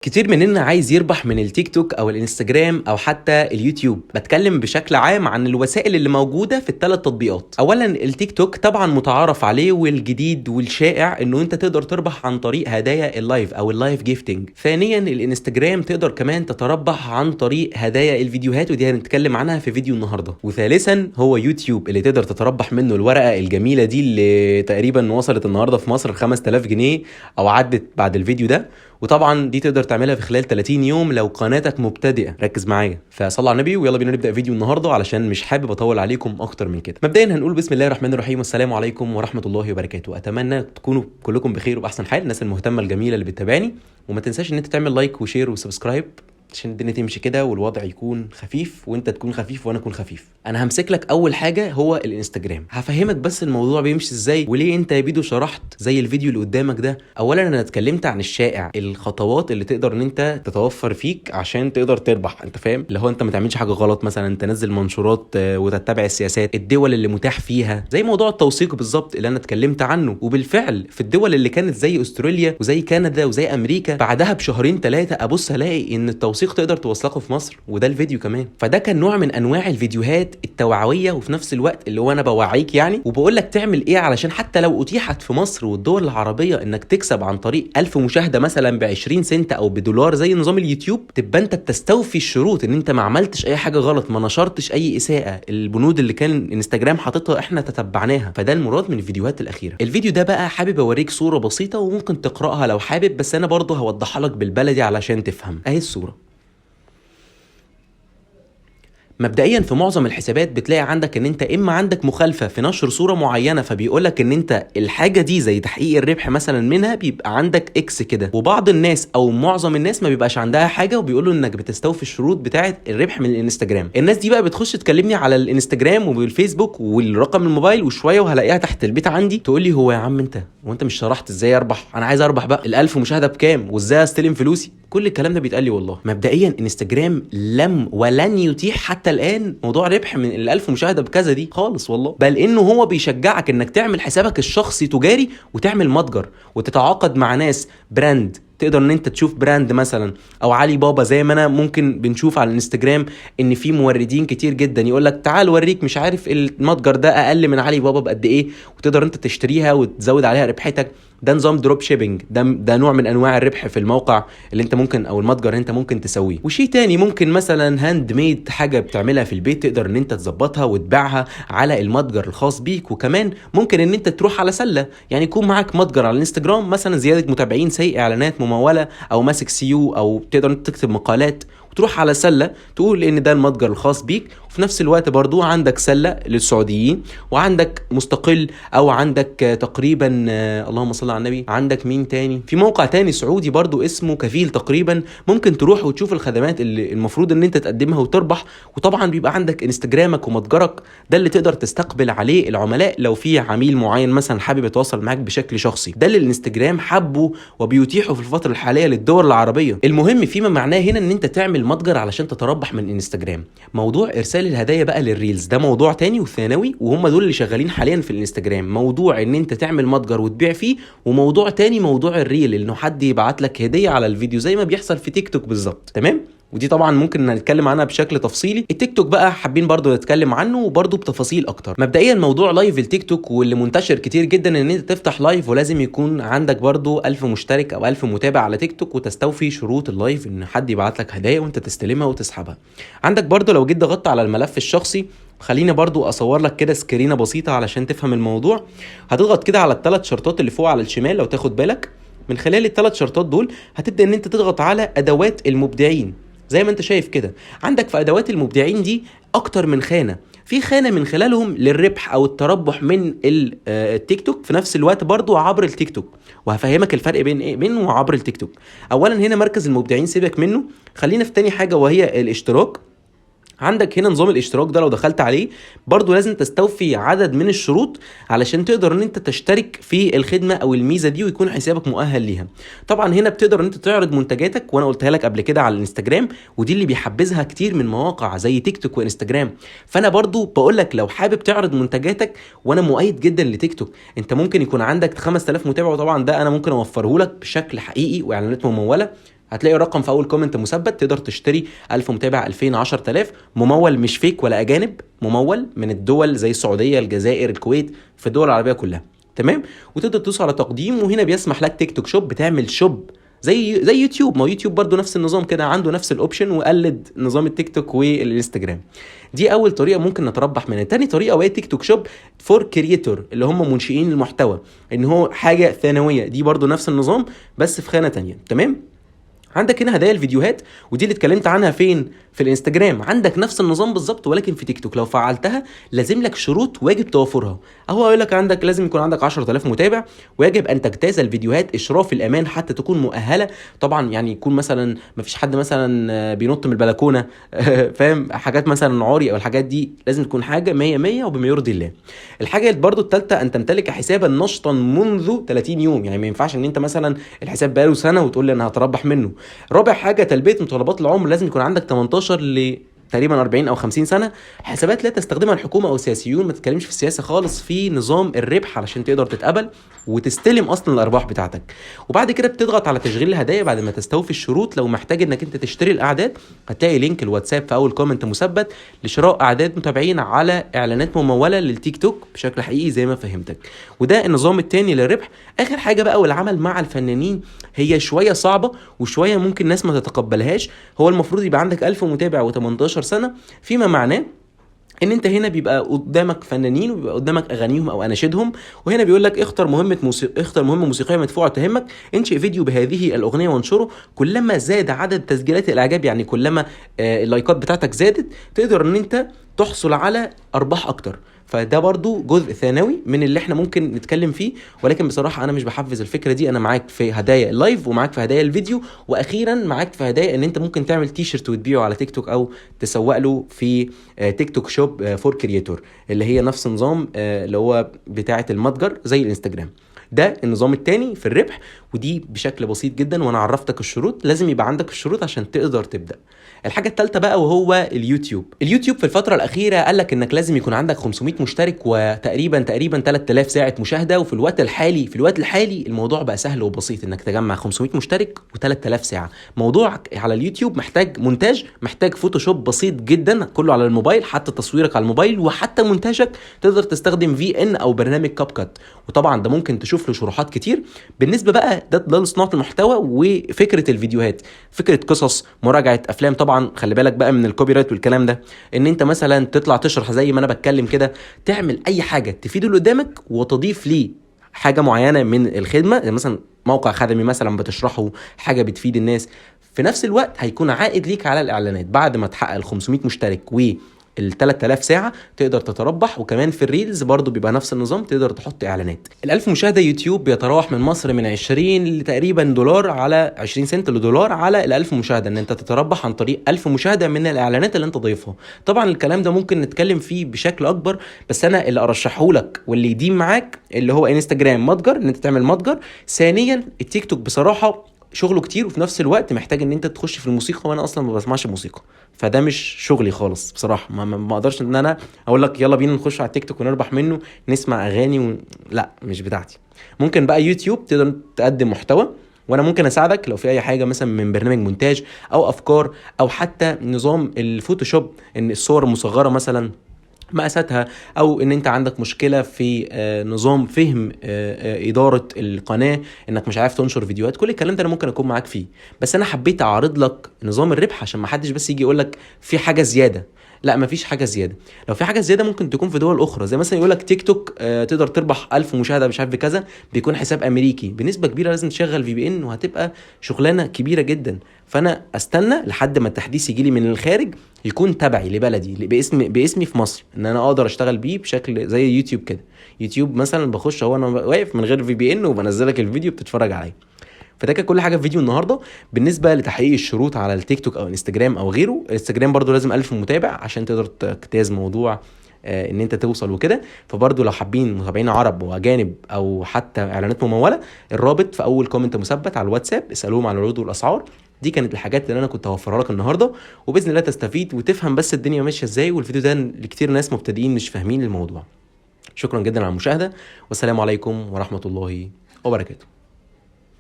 كتير مننا عايز يربح من التيك توك او الانستجرام او حتى اليوتيوب. بتكلم بشكل عام عن الوسائل اللي موجودة في الثلاث تطبيقات. اولا التيك توك طبعا متعارف عليه والجديد والشائع انه انت تقدر تربح عن طريق هدايا اللايف او اللايف جيفتنج. ثانيا الانستجرام تقدر كمان تتربح عن طريق هدايا الفيديوهات، ودي هنتكلم عنها في فيديو النهارده. وثالثا هو يوتيوب اللي تقدر تتربح منه الورقة الجميلة دي اللي تقريبا وصلت النهارده في مصر 5000 جنيه او عدت بعد الفيديو ده. وطبعا دي تقدر تعملها في خلال 30 يوم لو قناتك مبتدئه. ركز معايا، فصلوا على النبي ويلا بينا نبدا فيديو النهارده علشان مش حابب اطول عليكم اكتر من كده. مبدئيا هنقول بسم الله الرحمن الرحيم والسلام عليكم ورحمه الله وبركاته. اتمنى تكونوا كلكم بخير وباحسن حال، الناس المهتمه الجميله اللي بتتابعني. وما تنساش ان انت تعمل لايك وشير وسبسكرايب عشان الدنيا تمشي كده والوضع يكون خفيف وانت تكون خفيف وانا اكون خفيف. انا همسك لك اول حاجه هو الانستجرام، هفهمك بس الموضوع بيمشي ازاي وليه انت يا بيدو شرحت زي الفيديو اللي قدامك ده. اولا انا اتكلمت عن الشائع، الخطوات اللي تقدر ان انت تتوفر فيك عشان تقدر تربح. انت فاهم اللي هو انت ما تعملش حاجه غلط، مثلا تنزل منشورات وتتبع السياسات، الدول اللي متاح فيها زي موضوع التوثيق بالظبط اللي انا اتكلمت عنه. وبالفعل في الدول اللي كانت زي استراليا وزي كندا وزي امريكا بعدها بشهرين ثلاثه ابص الاقي ان التوثيق تقدر توثقه في مصر، وده الفيديو كمان. فده كان نوع من انواع الفيديوهات التوعويه، وفي نفس الوقت اللي هو انا بوعيك يعني وبقول لك تعمل ايه علشان حتى لو اتيحت في مصر والدول العربيه انك تكسب عن طريق 1000 مشاهده مثلا ب 20 سنت او بدولار زي نظام اليوتيوب، تبقى انت بتستوفي الشروط ان انت ما عملتش اي حاجه غلط، ما نشرتش اي اساءه. البنود اللي كان انستجرام حاططها احنا تتبعناها، فده المراد من الفيديوهات الاخيره. الفيديو ده بقى حابب اوريك صوره بسيطه وممكن تقراها لو حابب، بس انا برضه هوضحها لك بالبلدي علشان تفهم. اهي الصوره. مبدئيا في معظم الحسابات بتلاقي عندك ان انت اما عندك مخالفه في نشر صوره معينه، فبيقولك ان انت الحاجه دي زي تحقيق الربح مثلا منها بيبقى عندك اكس كده، وبعض الناس او معظم الناس ما بيبقاش عندها حاجه وبيقولوا انك بتستوفي الشروط بتاعه الربح من الانستجرام. الناس دي بقى بتخش تكلمني على الانستجرام والفيسبوك والرقم الموبايل وشويه وهلاقيها تحت البيت عندي تقول لي هو يا عم انت وانت مش شرحت ازاي اربح؟ انا عايز اربح بقى، ال1000 مشاهده بكام وازاي استلم فلوسي؟ كل الكلام ده بيتقال لي والله. مبدئيا انستجرام لم ولن يتيح حتى الان موضوع ربح من ال1000 مشاهده بكذا دي خالص والله، بل انه هو بيشجعك انك تعمل حسابك الشخصي تجاري وتعمل متجر وتتعاقد مع ناس براند. تقدر ان انت تشوف براند مثلا او علي بابا، زي ما انا ممكن بنشوف على الانستجرام ان في موردين كتير جدا يقول لك تعال اوريك مش عارف المتجر ده اقل من علي بابا بقد ايه، وتقدر انت تشتريها وتزود عليها ربحتك. ده نظام دروب شيبنج، ده نوع من انواع الربح في الموقع اللي انت ممكن او المتجر انت ممكن تسويه. وشيء تاني ممكن مثلا هاند ميد، حاجه بتعملها في البيت تقدر ان انت تظبطها وتبيعها على المتجر الخاص بيك. وكمان ممكن ان انت تروح على سله، يعني يكون معاك متجر على الانستجرام مثلا زياده متابعين، سي اعلانات مموله او ماسك سيو، او تقدر انت تكتب مقالات وتروح على سله تقول ان ده المتجر الخاص بيك. وفي نفس الوقت برضو عندك سله للسعوديين، وعندك مستقل او عندك تقريبا اللهم صل على النبي، عندك مين تاني؟ في موقع تاني سعودي برضو اسمه كفيل تقريبا، ممكن تروح وتشوف الخدمات اللي المفروض ان انت تقدمها وتربح. وطبعا بيبقى عندك انستجرامك ومتجرك ده اللي تقدر تستقبل عليه العملاء لو في عميل معين مثلا حابب يتواصل معاك بشكل شخصي. ده اللي الانستجرام حبه وبيتيحه في الفتره الحاليه للدول العربيه. المهم فيما معناه هنا ان انت تعمل متجر علشان تتربح من انستجرام. موضوع ارسال الهدايا بقى للريلز ده موضوع تاني وثانوي، وهم دول اللي شغالين حاليا في الانستجرام. موضوع ان انت تعمل متجر وتبيع فيه، وموضوع تاني موضوع الريل انه حد يبعت لك هديه على الفيديو زي ما بيحصل في تيك توك بالظبط. تمام؟ ودي طبعا ممكن نتكلم عنها بشكل تفصيلي. التيك توك بقى حابين برضو نتكلم عنه وبرضو بتفاصيل اكتر. مبدئيا موضوع لايف التيك توك واللي منتشر كتير جدا ان انت تفتح لايف ولازم يكون عندك برضو 1000 مشترك او 1000 متابع على تيك توك، وتستوفي شروط اللايف ان حد يبعت لك هدايا وانت تستلمها وتسحبها. عندك برضو لو جيت ضغطت على الملف الشخصي، خلينا برضو اصور لك كده سكرينه بسيطه علشان تفهم الموضوع. هتضغط كده على الثلاث شرطات اللي فوق على الشمال لو تاخد بالك. من خلال الثلاث شرطات دول هتبدا ان انت تضغط على ادوات المبدعين. زي ما انت شايف كده عندك في ادوات المبدعين دي اكتر من خانه، في خانه من خلالهم للربح او التربح من التيك توك، في نفس الوقت برضو عبر التيك توك. وهفهمك الفرق بين ايه بينه وعبر التيك توك. اولا هنا مركز المبدعين سيبك منه، خلينا في تاني حاجه وهي الاشتراك. عندك هنا نظام الاشتراك ده لو دخلت عليه برضو لازم تستوفي عدد من الشروط علشان تقدر ان انت تشترك في الخدمة او الميزة دي ويكون حسابك مؤهل ليها. طبعا هنا بتقدر ان انت تعرض منتجاتك، وانا قلتها لك قبل كده على الانستجرام، ودي اللي بيحبذها كتير من مواقع زي تيك توك وانستجرام. فانا برضو بقول لك لو حابب تعرض منتجاتك، وانا مؤيد جدا لتيك توك، انت ممكن يكون عندك 5000 متابع، وطبعا ده انا ممكن اوفره لك بشكل حقيقي واعلانات ممولة هتلاقي الرقم في اول كومنت مثبت، تقدر تشتري 1000 متابع، 2000، 10000 ممول، مش فيك ولا اجانب، ممول من الدول زي السعوديه، الجزائر، الكويت، في الدول العربيه كلها. تمام. وتقدر تدوس على تقديم، وهنا بيسمح لك تيك توك شوب بتعمل شوب زي يوتيوب. ما هو يوتيوب برضو نفس النظام كده، عنده نفس الاوبشن، وقلد نظام التيك توك والانستجرام. دي اول طريقه ممكن نتربح منها. تاني طريقه وهي تيك توك شوب فور كرييتور، اللي هم منشئين المحتوى، ان هو حاجه ثانويه. دي برضو نفس النظام بس في خانه تانية. تمام. عندك هنا هدايا الفيديوهات، ودي اللي اتكلمت عنها فين؟ في الانستجرام. عندك نفس النظام بالظبط ولكن في تيك توك لو فعلتها لازم لك شروط واجب توفرها. اهو اقول لك عندك لازم يكون عندك 10000 متابع، ويجب ان تجتاز الفيديوهات اشراف الامان حتى تكون مؤهله. طبعا يعني يكون مثلا ما فيش حد مثلا بينط من البلكونه فاهم، حاجات مثلا عاري او الحاجات دي، لازم تكون حاجه 100 100 وبما يرضي الله. الحاجه برضو الثالثه ان تمتلك حسابا نشطا منذ 30 يوم. يعني ما ينفعش ان انت مثلا الحساب بقاله سنه وتقول لي انا هتربح منه. رابع حاجه تلبيه متطلبات العمر، لازم يكون عندك 18 تقريبا 40 او 50 سنه. حسابات لا تستخدمها الحكومه او السياسيون، ما تتكلمش في السياسه خالص، في نظام الربح علشان تقدر تتقبل وتستلم اصلا الارباح بتاعتك. وبعد كده بتضغط على تشغيل الهدايا بعد ما تستوفي الشروط. لو محتاج انك انت تشتري الاعداد، هتلاقي لينك الواتساب في اول كومنت مثبت لشراء اعداد متابعين على اعلانات مموله للتيك توك بشكل حقيقي زي ما فهمتك. وده النظام الثاني للربح. اخر حاجه بقى والعمل مع الفنانين، هي شويه صعبه وشويه ممكن ناس ما تتقبلهاش. هو المفروض يبقى عندك 1000 متابع و18 سنه، فيما معناه ان انت هنا بيبقى قدامك فنانين وبيبقى قدامك اغانيهم او اناشيدهم، وهنا بيقول لك اختر مهمه موسيقيه مدفوعه تهمك، انشئ فيديو بهذه الاغنيه وانشره. كلما زاد عدد تسجيلات الاعجاب، يعني كلما اللايكات بتاعتك زادت، تقدر ان انت تحصل على ارباح اكتر. فده برضو جزء ثانوي من اللي احنا ممكن نتكلم فيه، ولكن بصراحه انا مش بحفز الفكره دي. انا معاك في هدايا اللايف، ومعاك في هدايا الفيديو، واخيرا معاك في هدايا ان انت ممكن تعمل تيشرت وتبيعه على تيك توك او تسوق له في تيك توك شوب فور كرييتور، اللي هي نفس نظام اللي هو بتاعه المتجر زي الانستجرام. ده النظام التاني في الربح، ودي بشكل بسيط جدا، وانا عرفتك الشروط. لازم يبقى عندك الشروط عشان تقدر تبدا. الحاجه الثالثه بقى وهو اليوتيوب في الفتره الاخيره قال لك انك لازم يكون عندك 500 مشترك وتقريبا 3000 ساعه مشاهده. وفي الوقت الحالي الموضوع بقى سهل وبسيط انك تجمع 500 مشترك و3000 ساعه. موضوع على اليوتيوب محتاج مونتاج، محتاج فوتوشوب بسيط جدا كله على الموبايل، حتى تصويرك على الموبايل وحتى مونتاجك تقدر تستخدم VN او برنامج كاب كات. وطبعا ده ممكن تشوف له شروحات كتير. بالنسبه بقى ده لصناعه المحتوى وفكره الفيديوهات، فكره قصص، مراجعه افلام. طبعا خلي بالك بقى من الكوبي رايت والكلام ده، ان انت مثلا تطلع تشرح زي ما انا بتكلم كده، تعمل اي حاجه تفيد اللي قدامك وتضيف ليه حاجه معينه من الخدمه، زي مثلا موقع خدمي مثلا بتشرحه حاجه بتفيد الناس. في نفس الوقت هيكون عائد ليك على الاعلانات. بعد ما تحقق ال 500 مشترك و ال 3000 ساعة تقدر تتربح. وكمان في الريلز برضو بيبقى نفس النظام، تقدر تحط اعلانات. ال1000 مشاهدة يوتيوب بيتراوح من مصر من 20 لتقريبا دولار على 20 سنت لدولار على ال1000 مشاهدة، ان انت تتربح عن طريق 1000 مشاهدة من الاعلانات اللي انت ضيفها. طبعا الكلام ده ممكن نتكلم فيه بشكل اكبر، بس انا اللي ارشحه لك واللي يديم معاك اللي هو انستجرام متجر، ان انت تعمل متجر. ثانيا التيك توك بصراحة شغله كتير، وفي نفس الوقت محتاج ان انت تخش في الموسيقى، وانا اصلا ما بسمعش موسيقى، فده مش شغلي خالص بصراحه. ما اقدرش ان انا اقول لك يلا بينا نخش على التيك توك ونربح منه نسمع اغاني لا مش بتاعتي. ممكن بقى يوتيوب تقدر تقدم محتوى، وانا ممكن اساعدك لو في اي حاجه مثلا من برنامج مونتاج او افكار او حتى نظام الفوتوشوب، ان الصور المصغره مثلا مقاساتها، او ان انت عندك مشكله في نظام فهم اداره القناه، انك مش عارف تنشر فيديوهات. كل الكلام ده انا ممكن اكون معاك فيه، بس انا حبيت اعرض لك نظام الربح عشان ما حدش بس يجي يقول لك في حاجه زياده. لا مفيش حاجه زياده. لو في حاجه زياده ممكن تكون في دول اخرى، زي مثلا يقول لك تيك توك تقدر تربح 1000 مشاهده مش عارف بكذا، بيكون حساب امريكي بنسبه كبيره، لازم تشغل VPN وهتبقى شغلانه كبيره جدا. فانا استنى لحد ما التحديث يجي لي من الخارج يكون تبعي لبلدي باسمي في مصر، ان انا اقدر اشتغل بيه بشكل زي يوتيوب كده. يوتيوب مثلا بخش هو انا واقف من غير VPN وبنزلك الفيديو بتتفرج عليه. فده كان كل حاجه في فيديو النهارده. بالنسبه لتحقيق الشروط على التيك توك او انستجرام او غيره، الانستجرام برضو لازم 1000 متابع عشان تقدر تجتاز موضوع ان انت توصل وكده. فبرضو لو حابين متابعين عرب واجانب او حتى اعلانات مموله، الرابط في اول كومنت مثبت على الواتساب، اسالوهم على العروض والاسعار. دي كانت الحاجات اللي انا كنت هوفرها لك النهارده، وباذن الله تستفيد وتفهم بس الدنيا ماشيه ازاي. والفيديو ده لكتير ناس مبتدئين مش فاهمين الموضوع. شكرا جدا على المشاهده، والسلام عليكم ورحمه الله وبركاته.